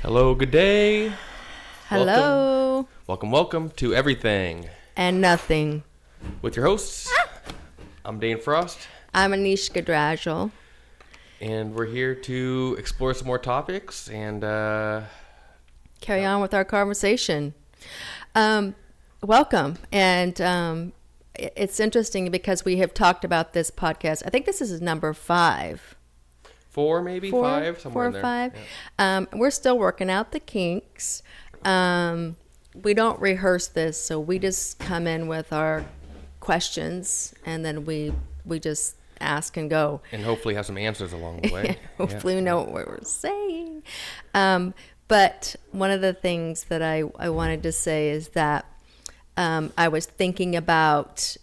Hello, good day. Hello. Welcome to Everything And Nothing. with your hosts. I'm Dane Frost, I'm Anezka Dragel. and we're here to explore some more topics and Carry on with our conversation. Welcome. And it's interesting because we have talked about this podcast. I think this is number 5. four, maybe five, somewhere in there. 4 or 5. Yeah. We're still working out the kinks. We don't rehearse this, so we just come in with our questions, and then we just ask and go. And hopefully have some answers along the way. Hopefully we know what we're saying. But one of the things that I wanted to say is that I was thinking about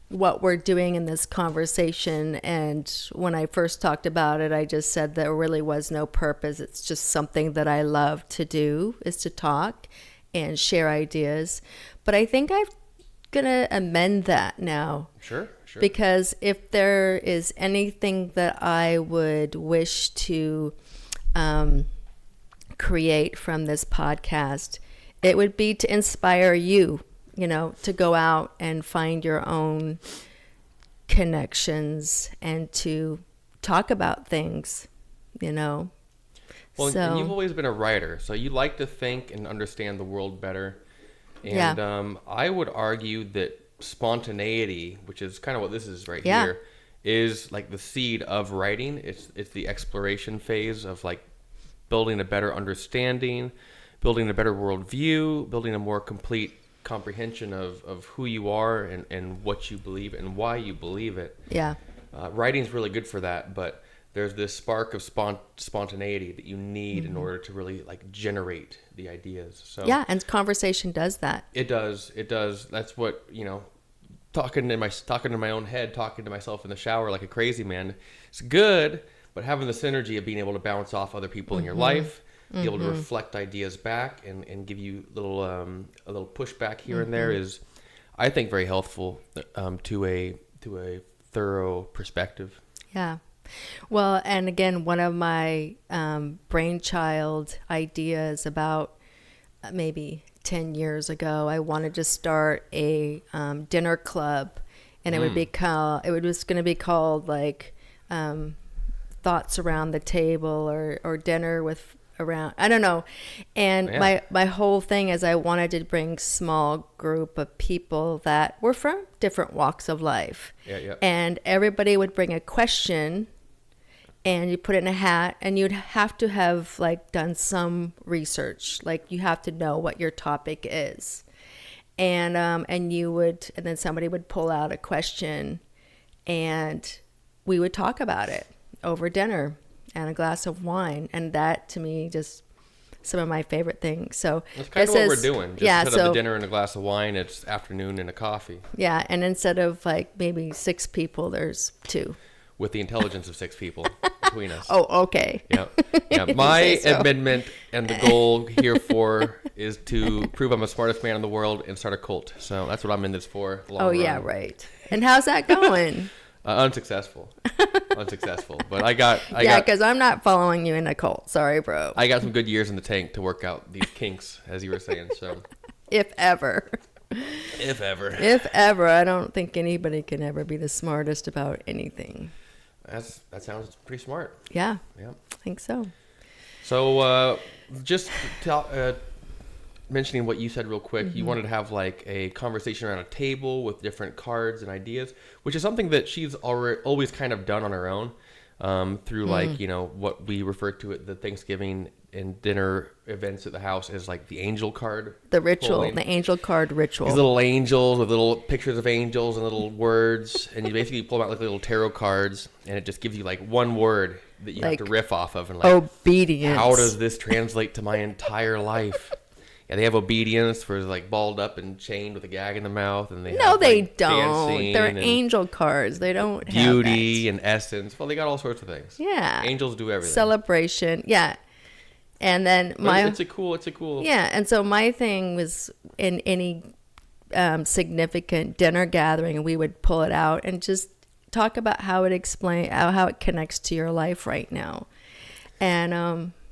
what we're doing in this conversation, and when I first talked about it, I just said there really was no purpose. It's just something that I love to do, is to talk and share ideas. But I think I'm gonna amend that now. Sure. Because if there is anything that I would wish to create from this podcast, it would be to inspire you, to go out and find your own connections and to talk about things, Well, and you've always been a writer, so you like to think and understand the world better. And I would argue that spontaneity, which is kind of what this is here, is like the seed of writing. It's the exploration phase of like building a better understanding, building a better worldview, building a more complete comprehension of who you are and what you believe and why you believe it. Writing's really good for that, but there's this spark of spontaneity that you need in order to really like generate the ideas. So and conversation does that. It does. That's what, talking in my own head, talking to myself in the shower like a crazy man, it's good, but having the synergy of being able to bounce off other people in your life, be able to reflect ideas back and give you a little pushback here and there is, I think, very helpful to a thorough perspective. Yeah. Well, and again, one of my brainchild ideas about maybe 10 years ago, I wanted to start a dinner club, and it was going to be called like Thoughts Around the Table or Dinner with Around, I don't know. And my whole thing is I wanted to bring small group of people that were from different walks of life. And everybody would bring a question, and you put it in a hat, and you'd have to have like done some research. Like you have to know what your topic is. And then somebody would pull out a question, and we would talk about it over dinner and a glass of wine. And that, to me, just some of my favorite things. So that's kind of what we're doing. Just instead of the dinner and a glass of wine, it's afternoon and a coffee. Yeah, and instead of like maybe 6 people, there's 2. With the intelligence of 6 people between us. Oh, okay. Yeah. My amendment and the goal here is to prove I'm the smartest man in the world and start a cult. So that's what I'm in this for. Yeah, right. And how's that going? Unsuccessful. But I got because I'm not following you in a cult. Sorry, bro. I got some good years in the tank to work out these kinks, as you were saying. So, if ever, I don't think anybody can ever be the smartest about anything. That sounds pretty smart. Yeah. I think so. So, just mentioning what you said real quick, you wanted to have like a conversation around a table with different cards and ideas, which is something that she's always kind of done on her own through like, what we refer to at the Thanksgiving and dinner events at the house as like the angel card. The ritual, the angel card ritual. These little angels with little pictures of angels and little words, and you basically pull out like little tarot cards, and it just gives you like one word that you have to riff off of, and like, obedience. How does this translate to my entire life? Yeah, they have obedience, where it's like balled up and chained with a gag in the mouth, and they don't. They're angel cards. They don't have beauty and essence. Well, they got all sorts of things. Yeah, angels do everything. Celebration. Yeah, and then it's a cool. Yeah, and so my thing was in any significant dinner gathering, we would pull it out and just talk about how it connects to your life right now, and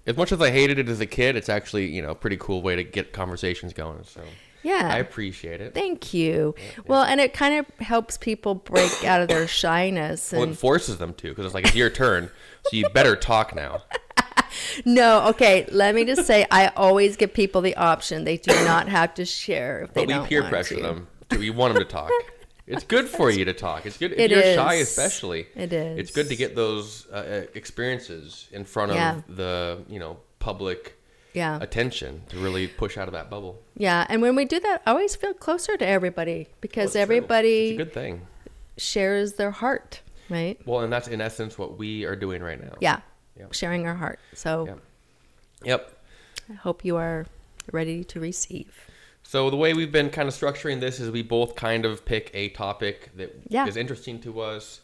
as much as I hated it as a kid, it's actually, a pretty cool way to get conversations going. So yeah, I appreciate it. Thank you. Yeah. Well, and it kind of helps people break out of their shyness. Well, it forces them to, because it's like, it's your turn, so you better talk now. No, okay. Let me just say, I always give people the option. They do not have to share if they don't want to. But we peer pressure them. We want them to talk. It's good for you to talk. It's good if you're shy, especially. It is. It's good to get those experiences in front of the public attention to really push out of that bubble. Yeah, and when we do that, I always feel closer to everybody because everybody it's a good thing. Shares their heart, right? Well, and that's in essence what we are doing right now. Yeah, sharing our heart. So, yep. I hope you are ready to receive. So the way we've been kind of structuring this is we both kind of pick a topic that is interesting to us,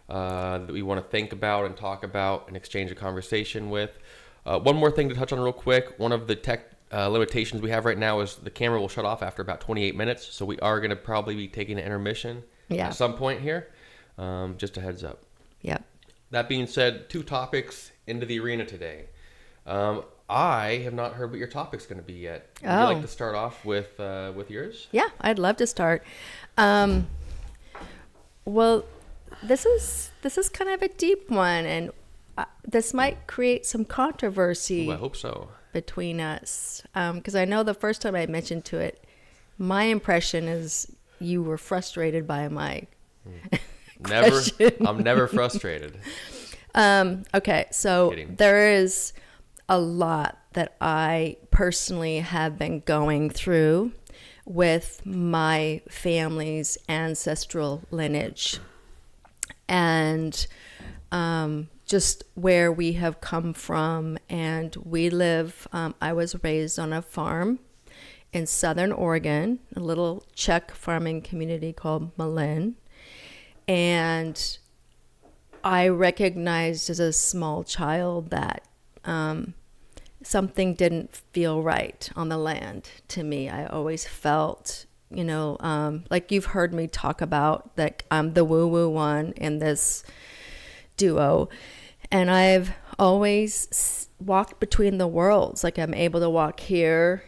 that we want to think about and talk about and exchange a conversation with. One more thing to touch on real quick. One of the tech limitations we have right now is the camera will shut off after about 28 minutes. So we are going to probably be taking an intermission at some point here. Just a heads up. Yep. That being said, 2 topics into the arena today. I have not heard what your topic's going to be yet. Would you like to start off with yours? Yeah, I'd love to start. Well, this is kind of a deep one, and this might create some controversy. Ooh, I hope so. Between us, because I know the first time I mentioned to it, my impression is you were frustrated by my question. I'm never frustrated. Okay, so there is a lot that I personally have been going through with my family's ancestral lineage and just where we have come from. And we live, I was raised on a farm in Southern Oregon, a little Czech farming community called Malin. And I recognized as a small child that something didn't feel right on the land to me. I always felt, like you've heard me talk about that I'm the woo-woo one in this duo. And I've always walked between the worlds. Like I'm able to walk here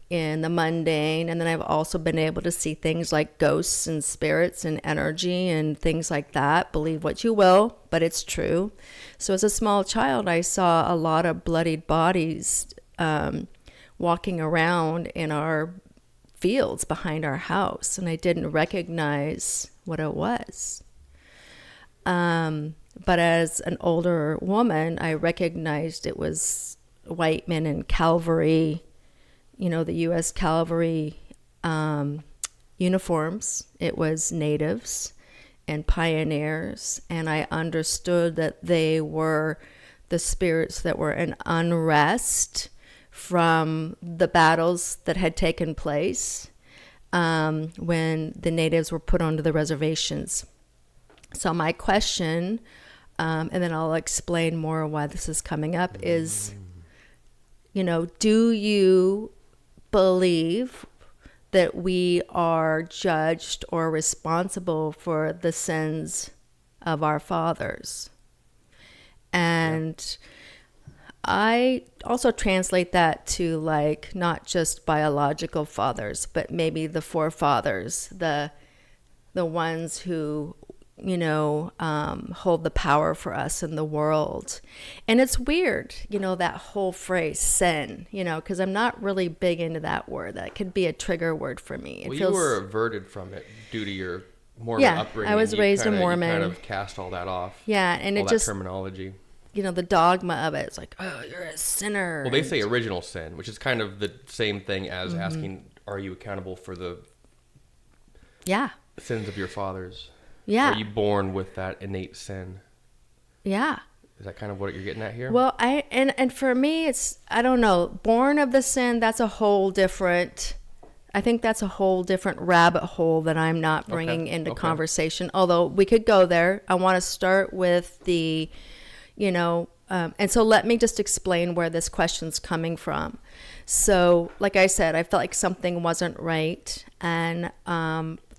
in the mundane, and then I've also been able to see things like ghosts and spirits and energy and things like that. Believe what you will, but it's true. So as a small child, I saw a lot of bloodied bodies walking around in our fields behind our house, and I didn't recognize what it was. But as an older woman, I recognized it was white men in cavalry, the U.S. cavalry uniforms. It was natives and pioneers, and I understood that they were the spirits that were in unrest from the battles that had taken place when the natives were put onto the reservations. So my question, and then I'll explain more why this is coming up, is, do you believe that we are judged or responsible for the sins of our fathers? And I also translate that to not just biological fathers, but maybe the forefathers, the ones who hold the power for us in the world. And it's weird, that whole phrase, sin, because I'm not really big into that word. That could be a trigger word for me. You were averted from it due to your Mormon upbringing. I was raised a Mormon. You kind of cast all that off. Yeah, and all that terminology. The dogma of it. It's like, oh, you're a sinner. Well, they say original sin, which is kind of the same thing as asking, are you accountable for the sins of your fathers? Yeah. Are you born with that innate sin? Yeah. Is that kind of what you're getting at here? Well, and for me, it's, I don't know, born of the sin, that's a whole different, I think that's a whole different rabbit hole that I'm not bringing into conversation. Although we could go there. I want to start with the, and so let me just explain where this question's coming from. So, like I said, I felt like something wasn't right. And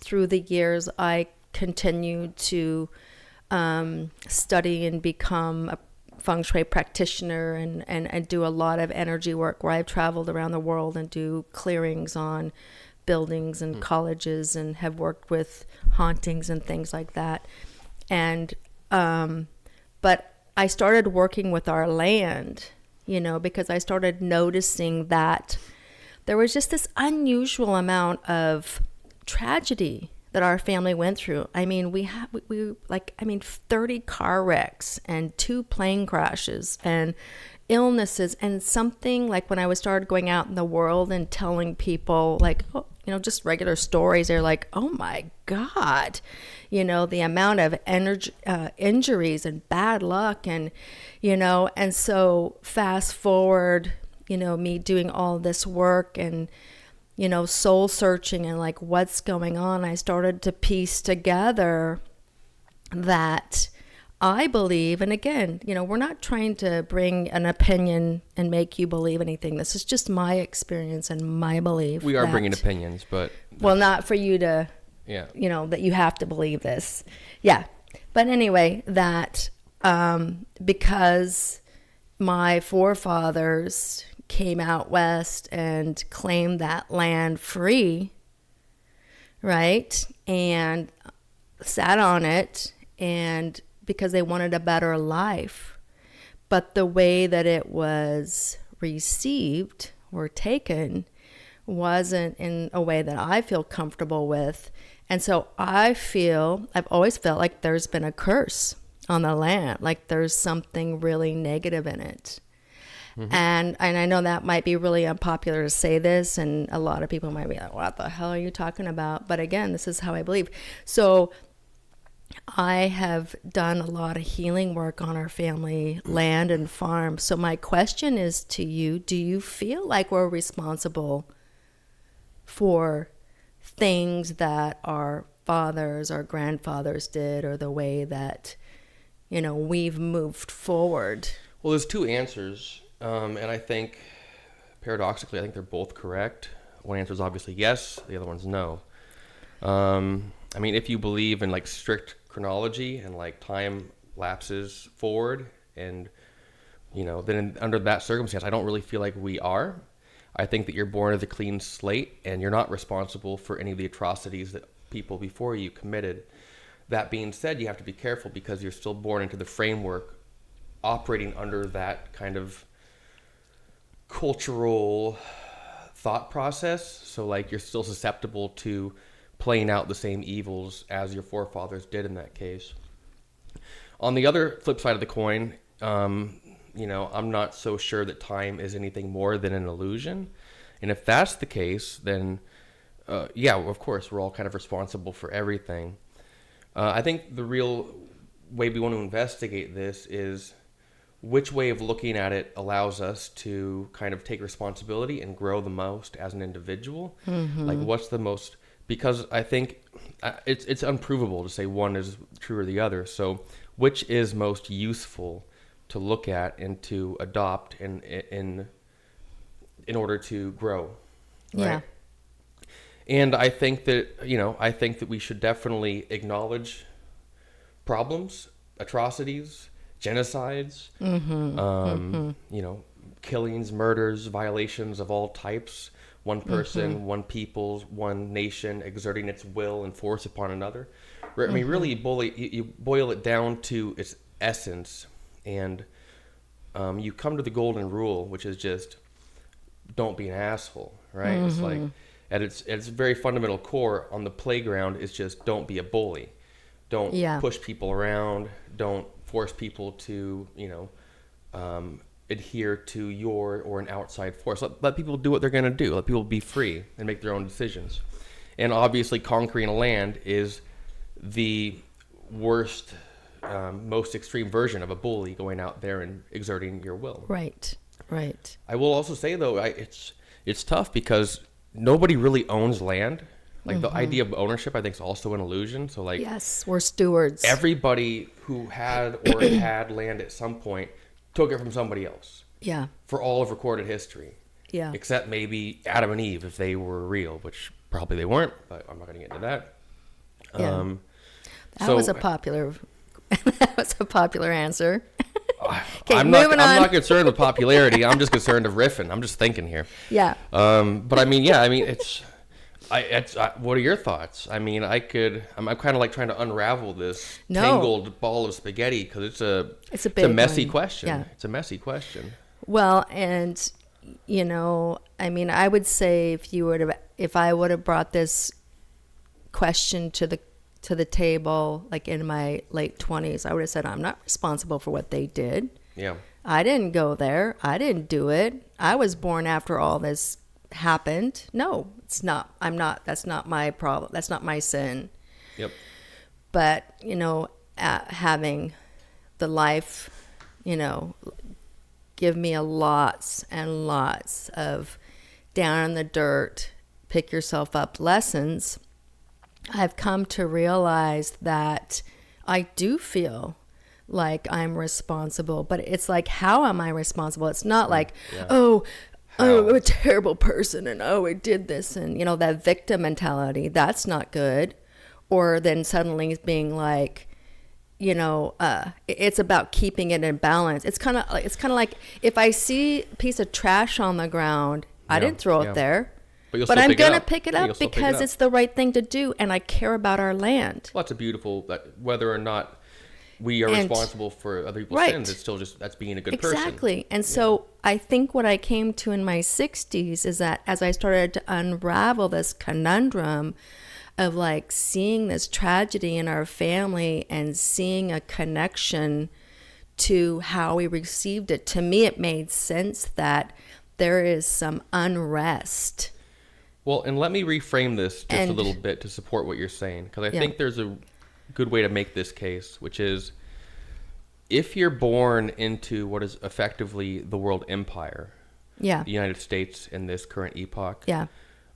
through the years, I continued to study and become feng shui practitioner and do a lot of energy work where I've traveled around the world and do clearings on buildings and colleges and have worked with hauntings and things like that. And, but I started working with our land, you know, because I started noticing that there was just this unusual amount of tragedy that our family went through. I mean, we 30 car wrecks and 2 plane crashes and illnesses, and something like when I was started going out in the world and telling people like, oh, you know, just regular stories, they're like, oh my God, you know, the amount of injuries and bad luck and, you know, and so fast forward, you know, me doing all this work and, you know, soul searching and like what's going on, I started to piece together that I believe, and again, you know, we're not trying to bring an opinion and make you believe anything. This is just my experience and my belief. We are bringing opinions, but... Well, not for you to, you know, that you have to believe this. Yeah. But anyway, that because my forefathers came out west and claimed that land free, right? And sat on it, and because they wanted a better life. But the way that it was received or taken wasn't in a way that I feel comfortable with. And so I've always felt like there's been a curse on the land, like there's something really negative in it. Mm-hmm. And I know that might be really unpopular to say this, and a lot of people might be like, what the hell are you talking about? But again, this is how I believe. So I have done a lot of healing work on our family land and farm. So my question is to you, do you feel like we're responsible for things that our fathers, our grandfathers did, or the way that, you know, we've moved forward? Well, there's 2 answers. And I think, paradoxically, I think they're both correct. One answer is obviously yes, the other one's no. I mean, if you believe in like strict chronology and like time lapses forward, and, you know, then under that circumstance, I don't really feel like we are. I think that you're born with a clean slate and you're not responsible for any of the atrocities that people before you committed. That being said, you have to be careful because you're still born into the framework operating under that kind of cultural thought process. So like you're still susceptible to playing out the same evils as your forefathers did in that case. On the other flip side of the coin, you know, I'm not so sure that time is anything more than an illusion. And if that's the case, then yeah, of course, we're all kind of responsible for everything. I think the real way we want to investigate this is which way of looking at it allows us to kind of take responsibility and grow the most as an individual. Mm-hmm. Like what's the most, because I think it's unprovable to say one is true or the other. So which is most useful to look at and to adopt in order to grow, right? Yeah. And I think that, you know, I think that we should definitely acknowledge problems, atrocities, genocides, you know, killings, murders, violations of all types, one person, one people, one nation exerting its will and force upon another. I mean, really, you boil it down to its essence, and you come to the golden rule, which is just don't be an asshole, right? It's like at its very fundamental core on the playground is just don't be a bully. Don't push people around. Don't force people to, you know, adhere to your or an outside force. Let people do what they're going to do. Let people be free and make their own decisions. And obviously conquering a land is the worst, most extreme version of a bully going out there and exerting your will. Right. I will also say, though, it's tough because nobody really owns land. Like the idea of ownership, I think, is also an illusion. So, like, yes, we're stewards. Everybody who had or had land at some point took it from somebody else. Yeah. For all of recorded history. Yeah. Except maybe Adam and Eve, if they were real, which probably they weren't. But I'm not going to get into that. Yeah. That was a popular answer. I'm not concerned with popularity. I'm just concerned of riffing. I'm just thinking here. Yeah. But I mean, what are your thoughts? I mean, I'm kind of like trying to unravel this tangled ball of spaghetti because it's a messy question. Yeah. It's a messy question. Well, and I mean, I would say if I would have brought this question to the table, like in my late 20s, I would have said, I'm not responsible for what they did. Yeah. I didn't go there. I didn't do it. I was born after all this happened. No, it's not. I'm not. That's not my problem. That's not my sin. Yep. But, having the life, give me lots and lots of down in the dirt, pick yourself up lessons, I've come to realize that I do feel like I'm responsible, but it's like, how am I responsible? It's not like, I'm a terrible person and I did this and, that victim mentality, that's not good. Or then suddenly being like, it's about keeping it in balance. It's kind of like if I see a piece of trash on the ground, I didn't throw it there. But I'm going to pick it up because it's the right thing to do, and I care about our land. Well, that's a beautiful, whether or not we are responsible for other people's sins, it's still just, that's being a good person. Exactly. And so I think what I came to in my 60s is that as I started to unravel this conundrum of like seeing this tragedy in our family and seeing a connection to how we received it, to me it made sense that there is some unrest. Well, and let me reframe this just a little bit to support what you're saying, because I think there's a good way to make this case, which is if you're born into what is effectively the world empire, the United States in this current epoch,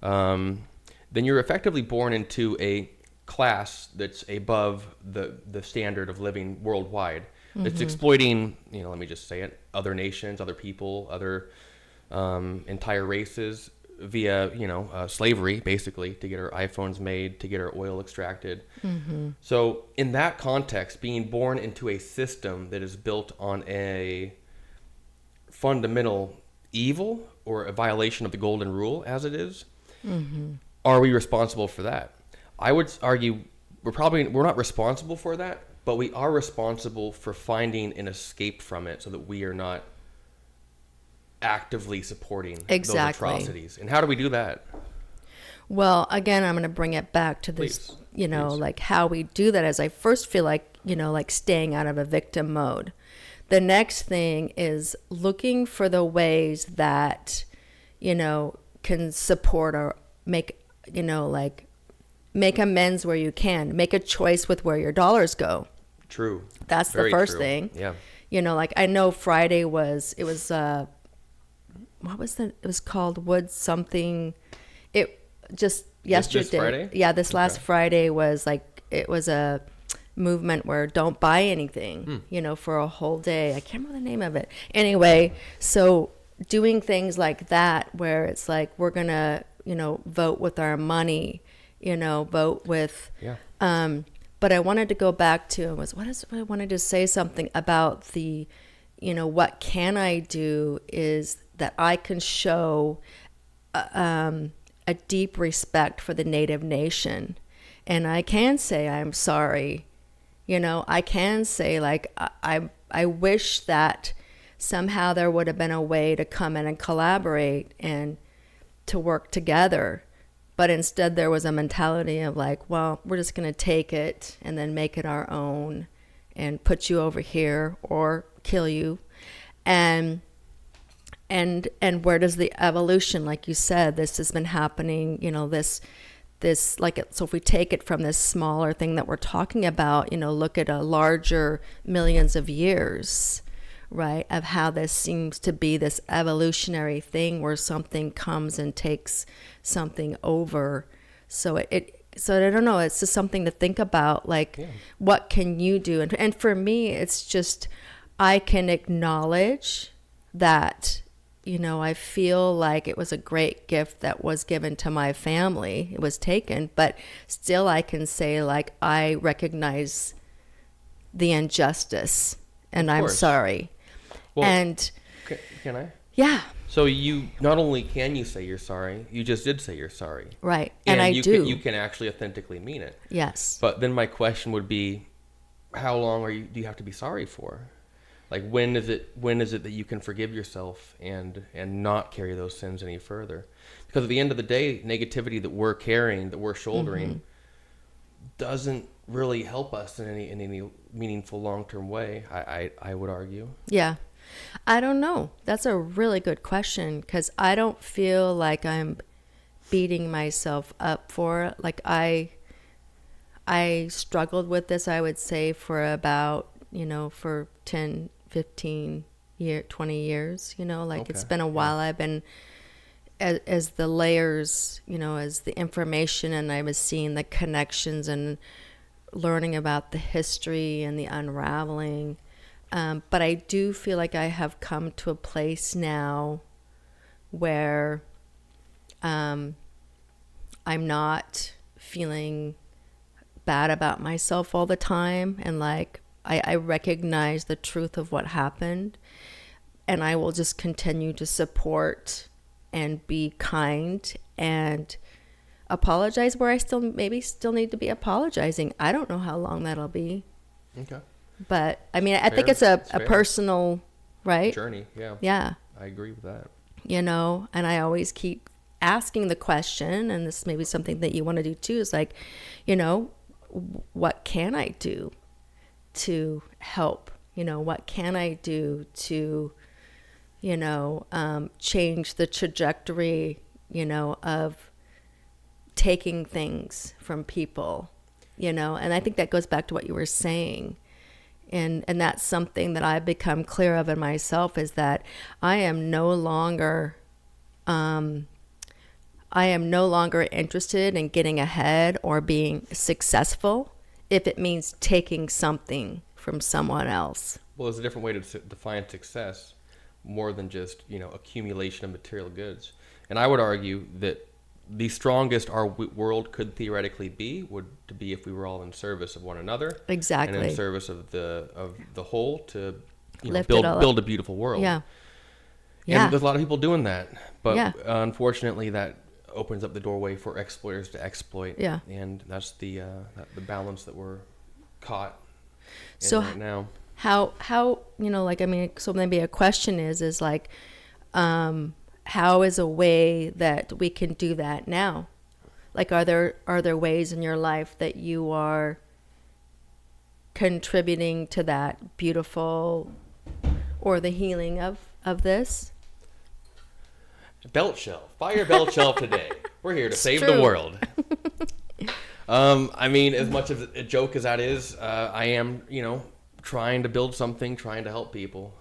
then you're effectively born into a class that's above the standard of living worldwide. It's exploiting, let me just say it, other nations, other people, other entire races, via slavery, basically, to get our iPhones made, to get our oil extracted. So in that context, being born into a system that is built on a fundamental evil or a violation of the golden rule, as it is, are we responsible for that? I would argue we're not responsible for that, but we are responsible for finding an escape from it so that we are not actively supporting those atrocities. And how do we do that? Well, again, I'm going to bring it back to this, Please. Like how we do that is I first feel like, like staying out of a victim mode. The next thing is looking for the ways that, can support or make, make amends where you can, make a choice with where your dollars go. True. That's Very the first true. thing. Yeah. Like I know Friday what was it was called Wood something. It just yesterday. This Friday? Yeah, this last Friday was like, it was a movement where don't buy anything, for a whole day. I can't remember the name of it. Anyway, so doing things like that where it's like we're going to, vote with our money, vote with but I wanted to go back to I wanted to say something about the what can I do is that I can show a deep respect for the Native nation. And I can say I'm sorry. I can say like I wish that somehow there would have been a way to come in and collaborate and to work together. But instead there was a mentality of like, well, we're just going to take it and then make it our own and put you over here or kill you. And where does the evolution, like you said, this has been happening, this like, so if we take it from this smaller thing that we're talking about, look at a larger millions of years, right, of how this seems to be this evolutionary thing where something comes and takes something over. So so I don't know, it's just something to think about, like, what can you do? And for me, it's just, I can acknowledge that, I feel like it was a great gift that was given to my family. It was taken, but still I can say, like, I recognize the injustice and I'm sorry. Well, and can I? Yeah. So you not only can you say you're sorry, you just did say you're sorry. Right. And I do. You can actually authentically mean it. Yes. But then my question would be, how long do you have to be sorry for? Like when is it that you can forgive yourself and not carry those sins any further? Because at the end of the day, negativity that we're carrying, that we're shouldering, doesn't really help us in any meaningful long-term way, I would argue. Yeah. I don't know. That's a really good question, because I don't feel like I'm beating myself up for it. Like I struggled with this, I would say, for about, for 10, 15 years, 20 years, like okay. It's been a while. I've been, as the layers, as the information, and I was seeing the connections and learning about the history and the unraveling. But I do feel like I have come to a place now where I'm not feeling bad about myself all the time. And like, I recognize the truth of what happened, and I will just continue to support and be kind and apologize where I still need to be apologizing. I don't know how long that'll be. Okay. But I mean, I think it's a personal, right? Journey. Yeah. Yeah. I agree with that. And I always keep asking the question, and this may be something that you want to do too, is like, what can I do to help? What can I do to, change the trajectory, of taking things from people, and I think that goes back to what you were saying. And that's something that I've become clear of in myself, is that I am no longer interested in getting ahead or being successful if it means taking something from someone else. Well, there's a different way to define success, more than just, accumulation of material goods. And I would argue that the strongest our world could theoretically be would to be if we were all in service of one another. Exactly. And in service of the whole to build a beautiful world. Yeah. And there's a lot of people doing that, but unfortunately that opens up the doorway for exploiters to exploit. Yeah. And that's the balance that we're caught in right now. How so maybe a question is like, how is a way that we can do that now? Like, are there ways in your life that you are contributing to that beautiful or the healing of this? Belt shelf. Buy your belt shelf today. We're here to save the world. I mean, as much of a joke as that is, I am, trying to build something, trying to help people.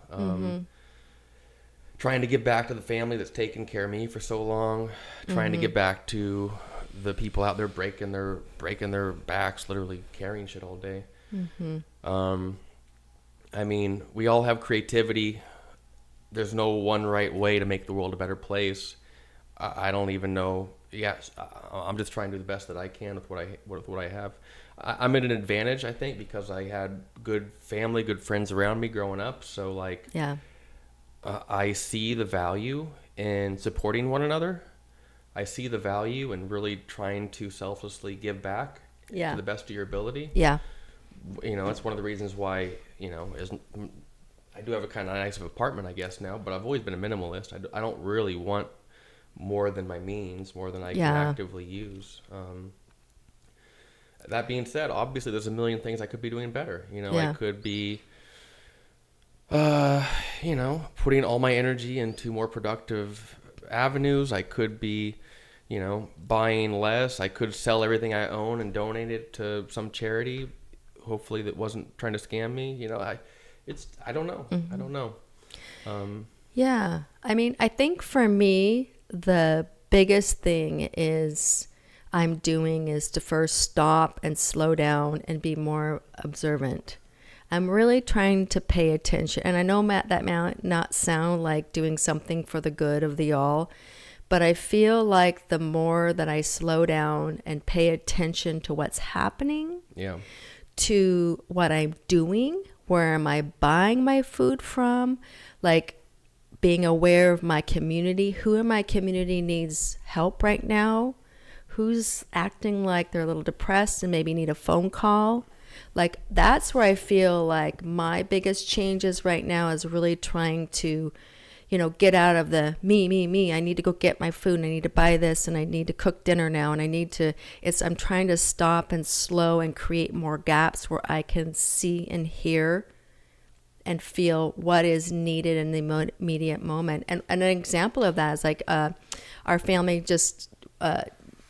Trying to give back to the family that's taken care of me for so long. Trying to give back to the people out there breaking their backs, literally carrying shit all day. I mean, we all have creativity. There's no one right way to make the world a better place. I don't even know. Yes, I'm just trying to do the best that I can with what I have. I'm at an advantage, I think, because I had good family, good friends around me growing up. So like, I see the value in supporting one another. I see the value in really trying to selflessly give back to the best of your ability. Yeah. It's one of the reasons why, I do have a kind of nice apartment, I guess, now, but I've always been a minimalist. I don't really want more than my means, more than I can actively use. That being said, obviously there's a million things I could be doing better. I could be, putting all my energy into more productive avenues. I could be, buying less. I could sell everything I own and donate it to some charity, hopefully that wasn't trying to scam me. I don't know. I don't know. Yeah. I mean, I think for me, the biggest thing I'm doing is to first stop and slow down and be more observant. I'm really trying to pay attention. And I know, Matt, that might not sound like doing something for the good of the all, but I feel like the more that I slow down and pay attention to what's happening, to what I'm doing Where am I buying my food from? Like being aware of my community. Who in my community needs help right now? Who's acting like they're a little depressed and maybe need a phone call? Like that's where I feel like my biggest changes right now is really trying to, get out of the me. I need to go get my food and I need to buy this and I need to cook dinner now and I'm trying to stop and slow and create more gaps where I can see and hear and feel what is needed in the immediate moment. And an example of that is like our family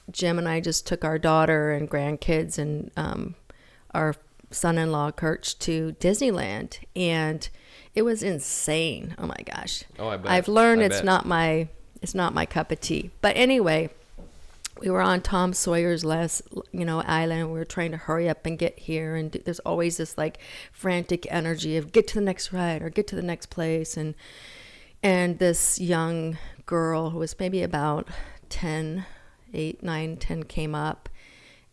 Jim and I just took our daughter and grandkids and our son-in-law Kirch to Disneyland, and it was insane. Oh my gosh. Oh, I bet. I've learned it's not my cup of tea. But anyway, we were on Tom Sawyer's island. We were trying to hurry up and get here, and there's always this like frantic energy of get to the next ride or get to the next place, and this young girl who was maybe about 10, 8, 9, 10 came up,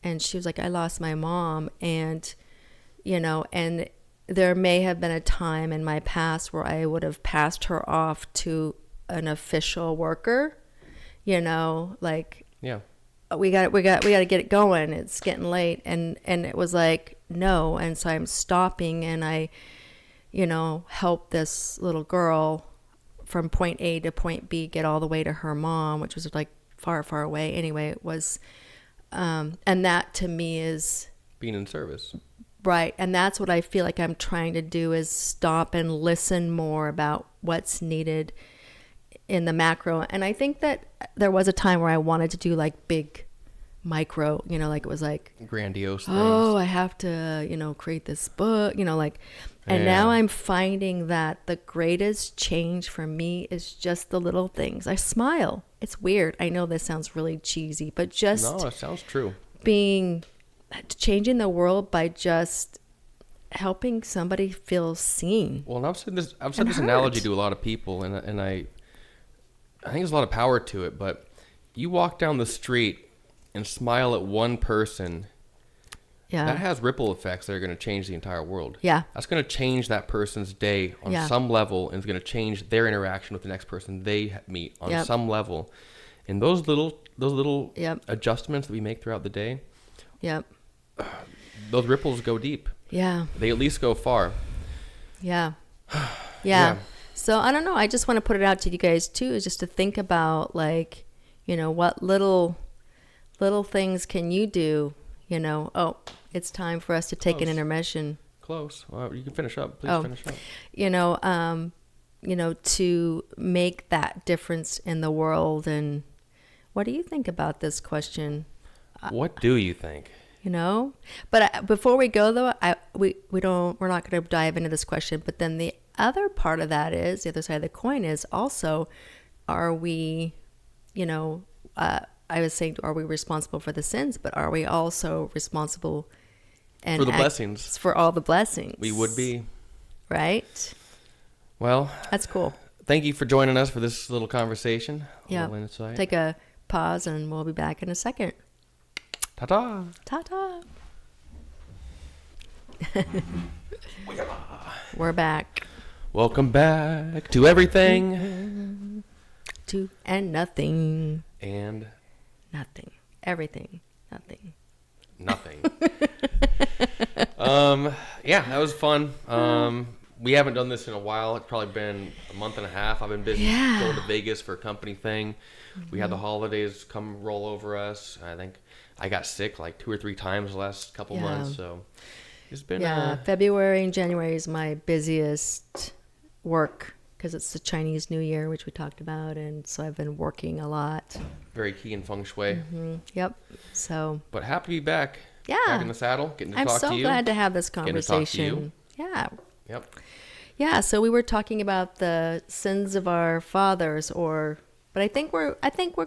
and she was like, I lost my mom. And and there may have been a time in my past where I would have passed her off to an official worker, like, yeah, we got to get it going. It's getting late. And it was like, no. And so I'm stopping and I, help this little girl from point A to point B get all the way to her mom, which was like far, far away. Anyway, it was, and that to me is being in service. Right. And that's what I feel like I'm trying to do is stop and listen more about what's needed in the macro. And I think that there was a time where I wanted to do like big micro, like it was like grandiose things. Oh, I have to, create this book, like, and now I'm finding that the greatest change for me is just the little things. I smile. It's weird. I know this sounds really cheesy, but just no, it sounds true. Changing the world by just helping somebody feel seen. Well, and I've said this analogy to a lot of people, and I think there's a lot of power to it. But you walk down the street and smile at one person, that has ripple effects that are going to change the entire world. Yeah, that's going to change that person's day on some level, and it's going to change their interaction with the next person they meet on some level. And those little adjustments that we make throughout the day. Yep. Those ripples go deep. Yeah. They at least go far. Yeah. Yeah. So I don't know. I just want to put it out to you guys too, is just to think about like, what little things can you do, oh, it's time for us to take an intermission. Close. Well, you can finish up. Please finish up. To make that difference in the world. And what do you think about this question? What do you think? But before we go though, we're not going to dive into this question, but then the other part of that is, the other side of the coin is also, are we, I was saying, are we responsible for the sins, but are we also responsible and for the blessings? For all the blessings. We would be. Right? Well, that's cool. Thank you for joining us for this little conversation. Yeah. Take a pause and we'll be back in a second. Ta-ta. Ta-ta. We're back. Welcome back to everything. To and nothing. And nothing. Everything. Nothing. Nothing. Yeah, that was fun. We haven't done this in a while. It's probably been a month and a half. I've been busy going to Vegas for a company thing. Mm-hmm. We had the holidays come roll over us. I think I got sick like 2 or 3 times the last couple months. So it's been... February and January is my busiest work because it's the Chinese New Year, which we talked about. And so I've been working a lot. Very key in feng shui. Mm-hmm. Yep. So... But happy to be back. Yeah. Back in the saddle, getting to talk to you. I'm so glad to have this conversation. Yeah. Yep. Yeah, so we were talking about the sins of our fathers, but I think we're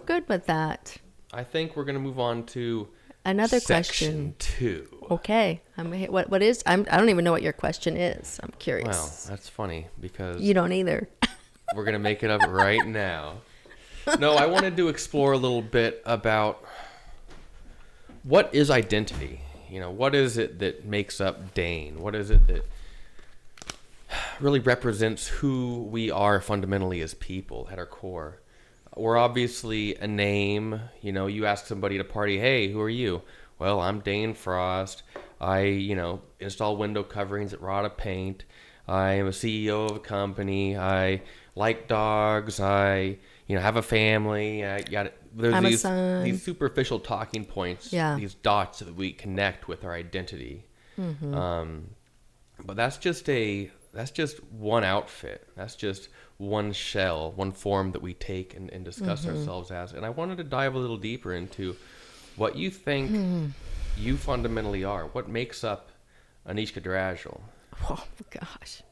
good with that. I think we're gonna move on to another section question. 2. Okay. What is? I don't even know what your question is. I'm curious. Well, that's funny because you don't either. We're gonna make it up right now. No, I wanted to explore a little bit about what is identity. What is it that makes up Dane? What is it that really represents who we are fundamentally as people at our core. We're obviously a name. You know, you ask somebody at a party, hey, who are you? Well, I'm Dane Frost. I, install window coverings at Rada Paint. I am a CEO of a company. I like dogs. I, have a family. There's I'm a son. these superficial talking points, these dots that we connect with our identity. Mm-hmm. But that's just one outfit. That's just one shell, one form that we take and discuss ourselves as. And I wanted to dive a little deeper into what you think you fundamentally are. What makes up Anezka Dragil? Oh, gosh.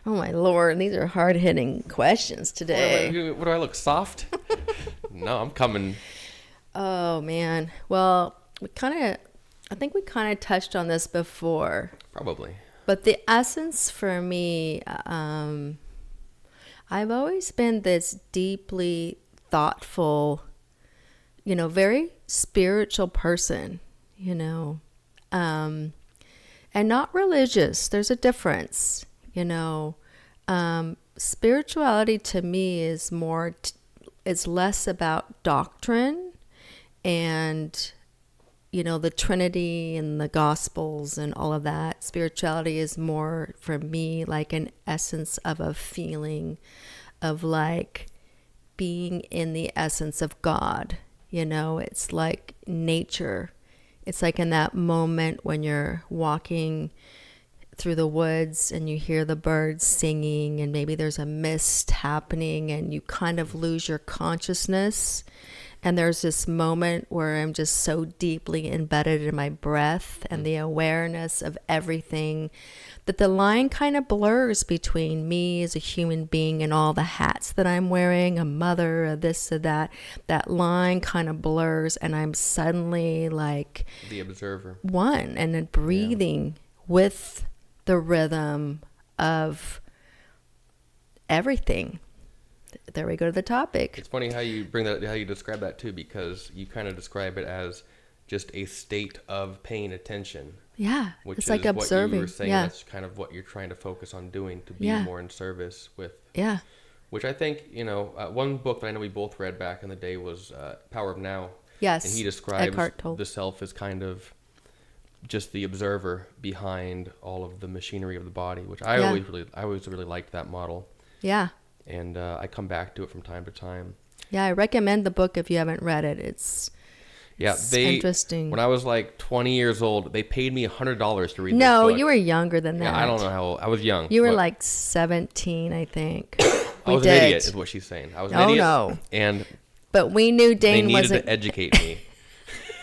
Oh, my Lord. These are hard-hitting questions today. What do I look, soft? No, I'm coming. Oh, man. Well, I think we kind of touched on this before. Probably. But the essence for me, I've always been this deeply thoughtful, very spiritual person, and not religious. There's a difference, spirituality to me is is less about doctrine and the Trinity and the Gospels and all of that. Spirituality is more, for me, like an essence of a feeling of like being in the essence of God. It's like nature. It's like in that moment when you're walking through the woods and you hear the birds singing and maybe there's a mist happening and you kind of lose your consciousness. And there's this moment where I'm just so deeply embedded in my breath and the awareness of everything that the line kind of blurs between me as a human being and all the hats that I'm wearing, a mother, a this, a that. That line kind of blurs and I'm suddenly like the observer. One and then breathing with the rhythm of everything. There we go to the topic. It's funny how you describe that too, because you kind of describe it as just a state of paying attention. Yeah, which it's is like observing. What you were saying. That's kind of what you're trying to focus on doing to be more in service with. Yeah. Which I think, one book that I know we both read back in the day was Power of Now. Yes. And he describes the self as kind of just the observer behind all of the machinery of the body, which I always really liked that model. Yeah. And I come back to it from time to time. Yeah, I recommend the book if you haven't read it. It's interesting. When I was like 20 years old, they paid me $100 to read this book. No, you were younger than that. Yeah, I don't know how old. I was young. You were like 17, I think. I was an idiot, is what she's saying. I was an idiot. No. But we knew Dane wasn't. They needed to educate me.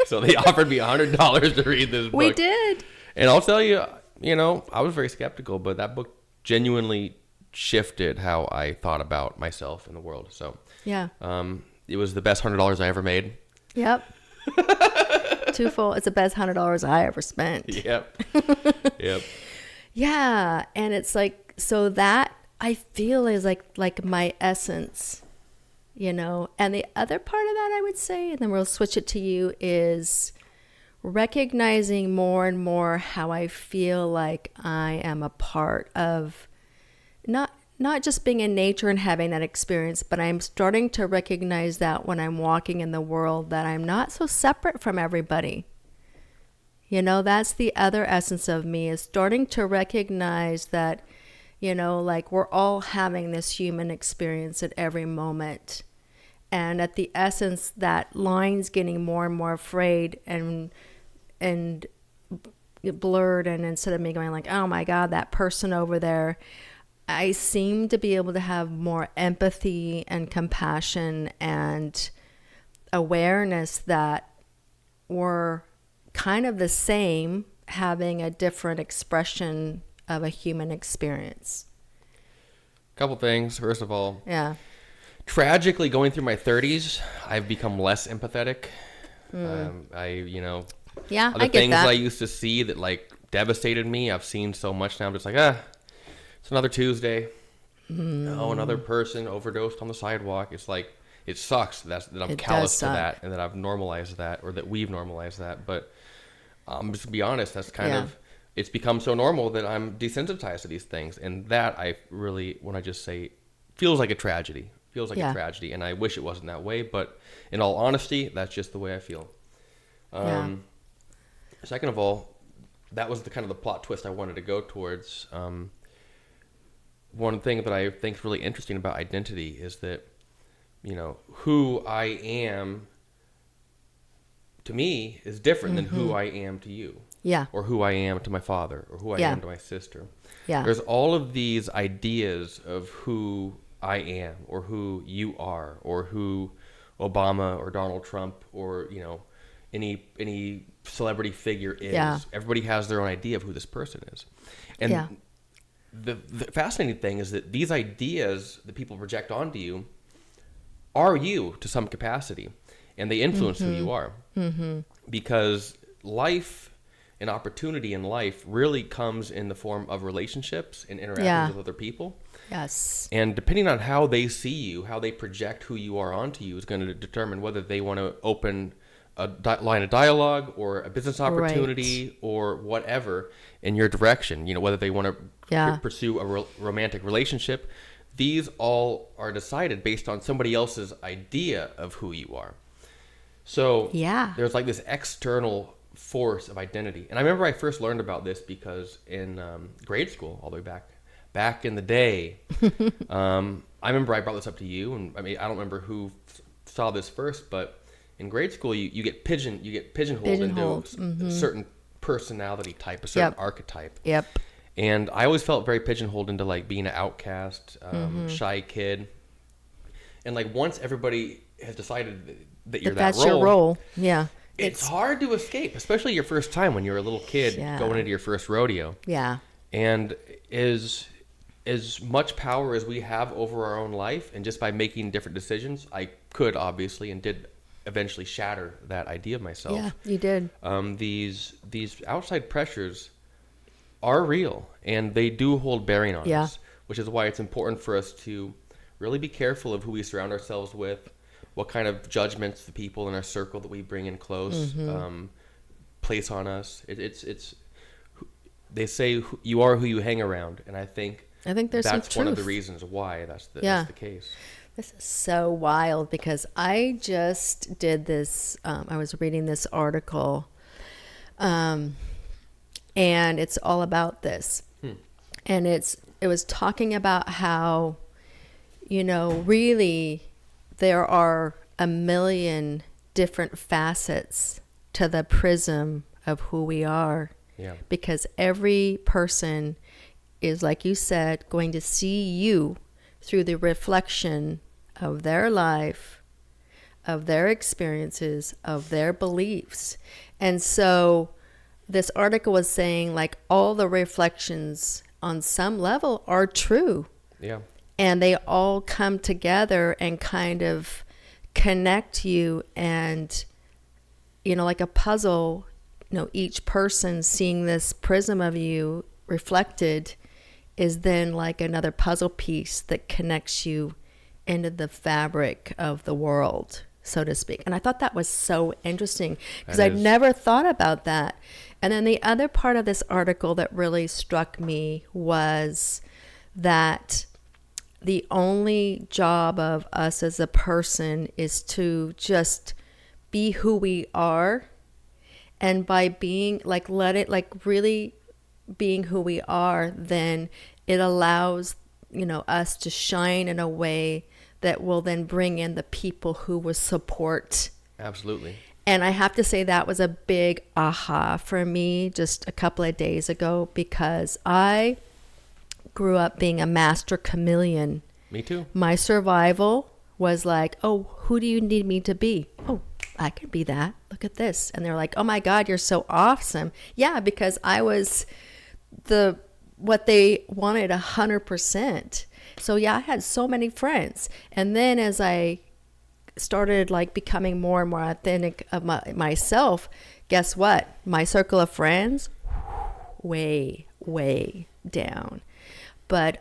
So they offered me $100 to read this book. We did. And I'll tell you, I was very skeptical, but that book genuinely shifted how I thought about myself in the world. So yeah, it was the best $100 I ever made. Yep. Twofold. It's the best $100 I ever spent. Yep. Yep. Yeah, and it's like, so that I feel is like my essence, And the other part of that I would say, and then we'll switch it to you, is recognizing more and more how I feel like I am a part of not just being in nature and having that experience, but I'm starting to recognize that when I'm walking in the world that I'm not so separate from everybody. That's the other essence of me, is starting to recognize that, like we're all having this human experience at every moment. And at the essence, that line's getting more and more frayed and blurred. And instead of me going like, oh my God, that person over there, I seem to be able to have more empathy and compassion and awareness that we're kind of the same, having a different expression of a human experience. Couple things. First of all, tragically going through my 30s, I've become less empathetic. I the get things that. I used to see that like devastated me, I've seen so much now. I'm just like, it's another Tuesday. Oh, another person overdosed on the sidewalk. It's like, it sucks that I'm callous to that and that I've normalized that, or that we've normalized that. But just to be honest, that's kind of it's become so normal that I'm desensitized to these things. And that I really, when I just say, feels like a tragedy. Feels like a tragedy. And I wish it wasn't that way. But in all honesty, that's just the way I feel. Second of all, that was the kind of the plot twist I wanted to go towards. One thing that I think is really interesting about identity is that, you know, who I am to me is different than who I am to you. Yeah. Or who I am to my father, or who I am to my sister. Yeah. There's all of these ideas of who I am, or who you are, or who Obama or Donald Trump or, you know, any celebrity figure is. Yeah. Everybody has their own idea of who this person is. And the fascinating thing is that these ideas that people project onto you are you to some capacity, and they influence who you are. Because life and opportunity in life really comes in the form of relationships and interactions with other people. Yes. And depending on how they see you, how they project who you are onto you, is going to determine whether they want to open a line of dialogue or a business opportunity or whatever in your direction. You know, whether they want to pursue a romantic relationship. These all are decided based on somebody else's idea of who you are. So there's like this external force of identity. And I remember I first learned about this because in grade school, all the way back in the day, I remember I brought this up to you, and I mean, I don't remember who saw this first, but in grade school, you get pigeonholed into a certain personality type, a certain archetype. Yep. And I always felt very pigeonholed into like being an outcast, shy kid. And like once everybody has decided that you're that's your role. Yeah. It's hard to escape, especially your first time when you're a little kid going into your first rodeo. Yeah. And as much power as we have over our own life, and just by making different decisions, I could obviously and did eventually shatter that idea of myself. Yeah, you did. These outside pressures are real, and they do hold bearing on us, which is why it's important for us to really be careful of who we surround ourselves with, what kind of judgments the people in our circle that we bring in close place on us. It's they say you are who you hang around, and I think there's that's some one of truth. the reasons why that's the case. This is so wild because I just did this. I was reading this article, and it's all about this. And it was talking about how, you know, really there are a million different facets to the prism of who we are. Yeah. Because every person is, like you said, going to see you through the reflection of their life, of their experiences, of their beliefs. And so this article was saying like all the reflections on some level are true. Yeah. And they all come together and kind of connect you, and, you know, like a puzzle, you know, each person seeing this prism of you reflected is then like another puzzle piece that connects you into the fabric of the world, so to speak. And I thought that was so interesting because I'd never thought about that. And then the other part of this article that really struck me was that the only job of us as a person is to just be who we are. And by being like, really being who we are, then it allows, you know, us to shine in a way that will then bring in the people who will support. Absolutely. And I have to say that was a big aha for me just a couple of days ago, because I grew up being a master chameleon. Me too. My survival was like, oh, who do you need me to be? Oh, I can be that. Look at this. And they're like, oh my God, you're so awesome. Yeah, because I was what they wanted 100%. So yeah, I had so many friends. And then as I started like becoming more and more authentic of myself, guess what? My circle of friends, way, way down. But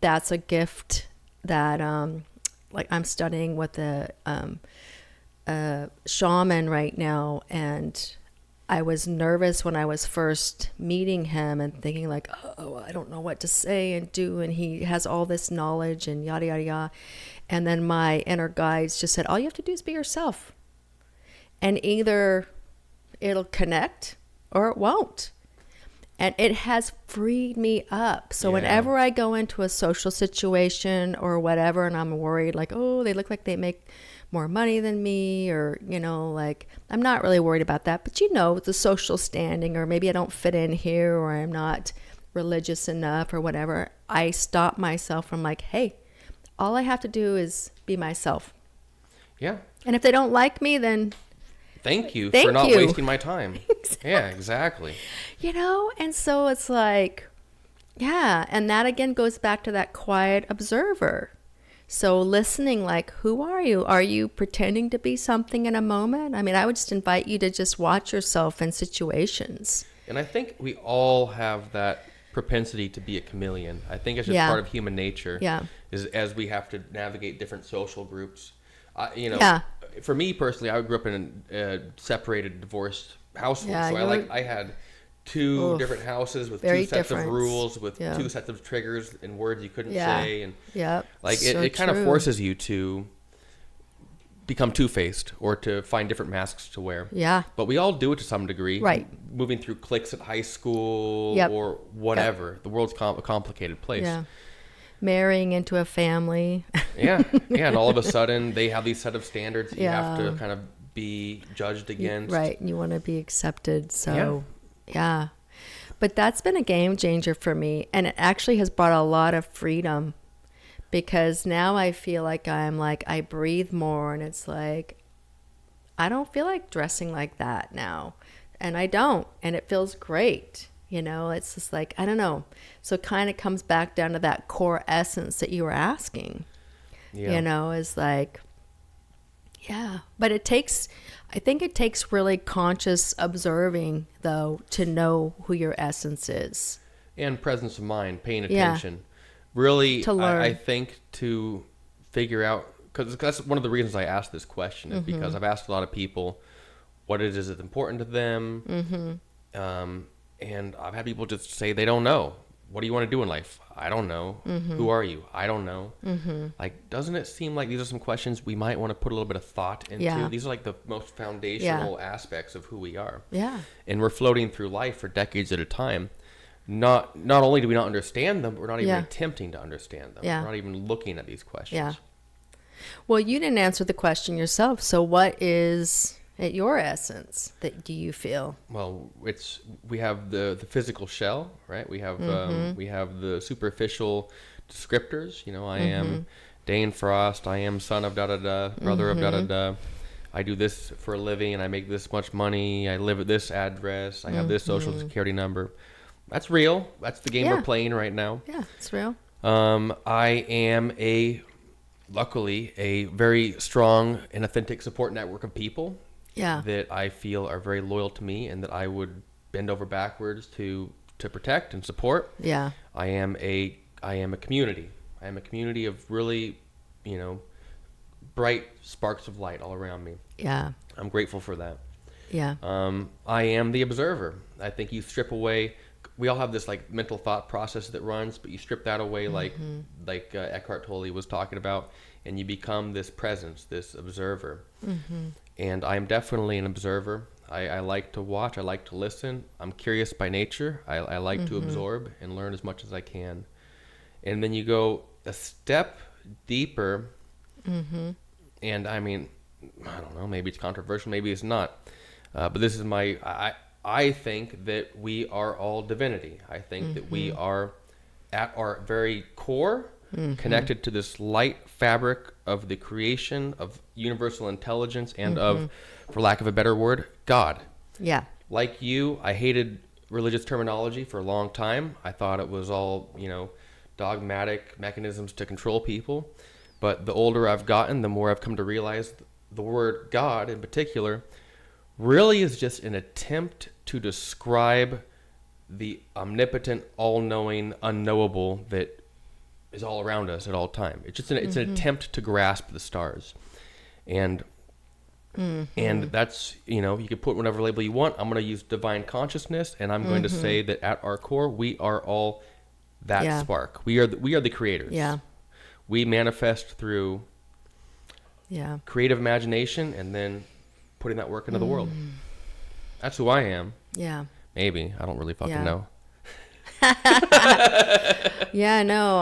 that's a gift that like I'm studying with a shaman right now, and I was nervous when I was first meeting him and thinking like, oh, I don't know what to say and do. And he has all this knowledge and yada, yada, yada. And then my inner guides just said, all you have to do is be yourself. And either it'll connect or it won't. And it has freed me up. So whenever I go into a social situation or whatever, and I'm worried like, oh, they look like they make more money than me, or, you know, like, I'm not really worried about that. But, you know, the social standing, or maybe I don't fit in here, or I'm not religious enough or whatever. I stop myself from like, hey, all I have to do is be myself. Yeah. And if they don't like me, then... Thank you for not wasting my time. Exactly. Yeah, exactly. You know, and so it's like, yeah. And that again goes back to that quiet observer. So listening, like, who are you? Are you pretending to be something in a moment? I mean, I would just invite you to just watch yourself in situations. And I think we all have that propensity to be a chameleon. I think it's just part of human nature. Yeah. Is as we have to navigate different social groups. You know, for me personally, I grew up in a separated, divorced household. So I had two different houses with two sets of rules, with two sets of triggers and words you couldn't say, and like it kind of forces you to become two-faced or to find different masks to wear. Yeah. But we all do it to some degree. Right. Moving through cliques at high school or whatever. The world's a complicated place. Yeah. Marrying into a family. Yeah. And all of a sudden they have these set of standards that you have to kind of be judged against. Right. And you want to be accepted. So, yeah. But that's been a game changer for me. And it actually has brought a lot of freedom, because now I feel like I breathe more, and it's like, I don't feel like dressing like that now. And I don't. And it feels great. You know, it's just like, I don't know. So it kind of comes back down to that core essence that you were asking. Yeah. You know, is like, yeah. But I think it takes really conscious observing, though, to know who your essence is. And presence of mind, paying attention. Yeah. Really, to learn. I think to figure out, because that's one of the reasons I asked this question, is because I've asked a lot of people what it is that's important to them. And I've had people just say they don't know. What do you want to do in life? I don't know. Who are you? I don't know. Like, doesn't it seem like these are some questions we might want to put a little bit of thought into? Yeah. These are like the most foundational aspects of who we are. Yeah. And we're floating through life for decades at a time. Not only do we not understand them, but we're not even attempting to understand them. Yeah. We're not even looking at these questions. Yeah. Well, you didn't answer the question yourself. So what is... at your essence, that do you feel? Well, we have the physical shell, right? We have the superficial descriptors. You know, I am Dane Frost. I am son of da da da, brother of da da da. I do this for a living, and I make this much money. I live at this address. I have this social security number. That's real. That's the game we're playing right now. Yeah, it's real. I am luckily a very strong and authentic support network of people. Yeah. That I feel are very loyal to me and that I would bend over backwards to protect and support. Yeah. I am a community. I am a community of really, you know, bright sparks of light all around me. Yeah. I'm grateful for that. Yeah. I am the observer. I think you strip away, we all have this like mental thought process that runs, but you strip that away like Eckhart Tolle was talking about, and you become this presence, this observer. And I'm definitely an observer. I like to watch. I like to listen. I'm curious by nature. I like to absorb and learn as much as I can. And then you go a step deeper. And I mean, I don't know, maybe it's controversial, maybe it's not. But this is I think that we are all divinity. I think that we are at our very core connected to this light fabric of the creation of universal intelligence and of, for lack of a better word, God. Yeah. Like you, I hated religious terminology for a long time. I thought it was all, you know, dogmatic mechanisms to control people. But the older I've gotten, the more I've come to realize the word God in particular really is just an attempt to describe the omnipotent, all-knowing, unknowable that is all around us at all time. It's just it's an attempt to grasp the stars. And And that's, you could put whatever label you want. I'm going to use divine consciousness, and I'm going to say that at our core, we are all that spark. We are the creators. Yeah. We manifest through creative imagination and then putting that work into the world. That's who I am. Yeah. Maybe. I don't really fucking know. Yeah, no,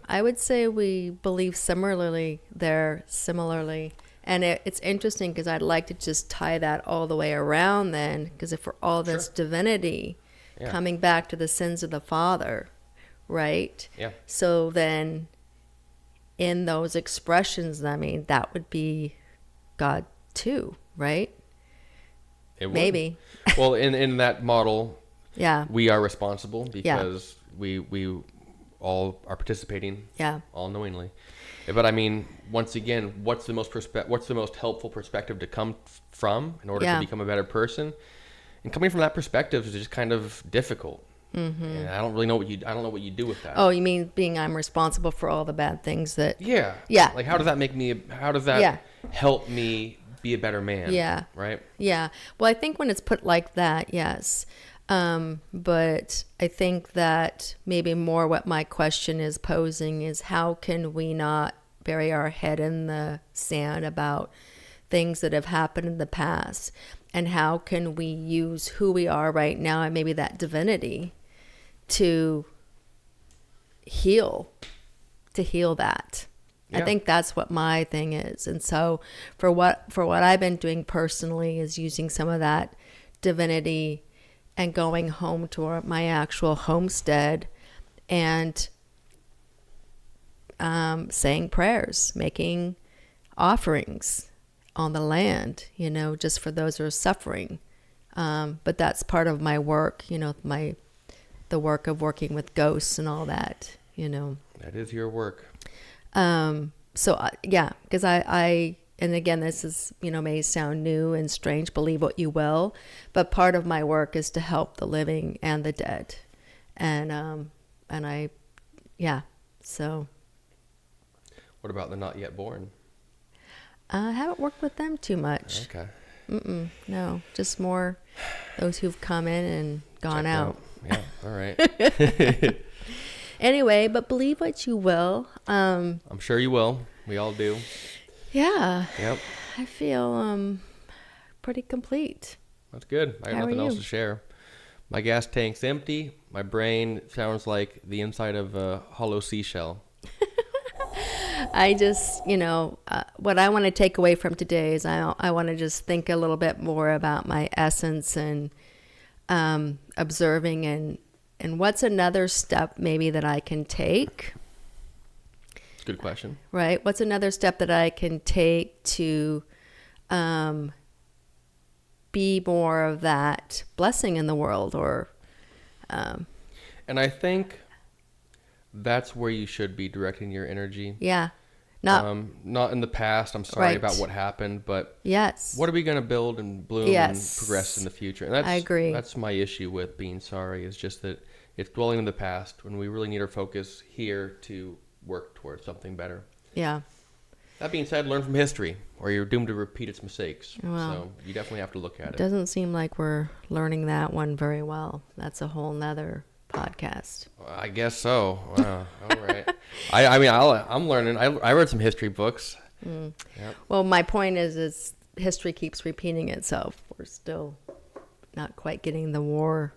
I would say we believe similarly. And it's interesting because I'd like to just tie that all the way around then, because if we're all this divinity coming back to the sins of the Father, right? Yeah. So then in those expressions, I mean, that would be God too, right? It would. Maybe. Well, in that model, we are responsible because we all are participating all knowingly. But I mean, once again, what's the most helpful perspective to come from in order to become a better person? And coming from that perspective is just kind of difficult. And I don't really know what you do with that. Oh, you mean I'm responsible for all the bad things that... Yeah. Like, how does that help me be a better man? Yeah. Right? Yeah. Well, I think when it's put like that, yes. But I think that maybe more what my question is posing is how can we not bury our head in the sand about things that have happened in the past, and how can we use who we are right now and maybe that divinity to heal that. I think that's what my thing is. And so for what I've been doing personally is using some of that divinity and going home to my actual homestead and saying prayers, making offerings on the land, just for those who are suffering. But that's part of my work, the work of working with ghosts and all that, That is your work. So because I and again, this is, may sound new and strange, believe what you will, but part of my work is to help the living and the dead. So. What about the not yet born? I haven't worked with them too much. Okay. No, just more those who've come in and gone out. Yeah, all right. Anyway, but believe what you will. I'm sure you will. We all do. Yeah. Yep. I feel pretty complete. That's good. I got nothing else to share. My gas tank's empty. My brain sounds like the inside of a hollow seashell. I just, what I want to take away from today is I want to just think a little bit more about my essence and observing and what's another step maybe that I can take. Good question. Right. What's another step that I can take to be more of that blessing in the world and I think that's where you should be directing your energy. Yeah. Not in the past. I'm sorry about what happened, but what are we going to build and bloom and progress in the future? And I agree. That's my issue with being sorry, is just that it's dwelling in the past when we really need our focus here to work towards something better. Yeah. That being said, learn from history, or you're doomed to repeat its mistakes. Well, so you definitely have to look at it. Doesn't seem like we're learning that one very well. That's a whole nother podcast. I guess so. Wow. All right. I'm learning. I read some history books. Yep. Well, my point is history keeps repeating itself. We're still not quite getting the war,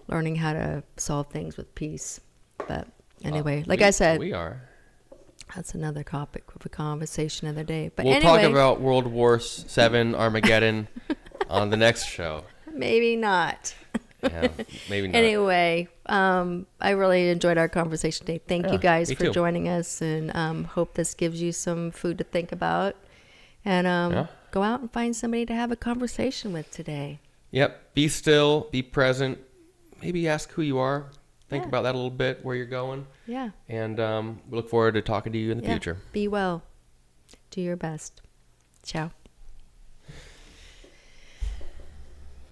learning how to solve things with peace. But anyway, I said, we are. That's another topic of a conversation another day. But we'll talk about World War VII, Armageddon on the next show. Maybe not. Yeah, maybe not. Anyway, I really enjoyed our conversation today. Thank you guys for joining us, and hope this gives you some food to think about. And go out and find somebody to have a conversation with today. Yep. Be still. Be present. Maybe ask who you are. Think about that a little bit, where you're going. Yeah. And we look forward to talking to you in the future. Be well. Do your best. Ciao.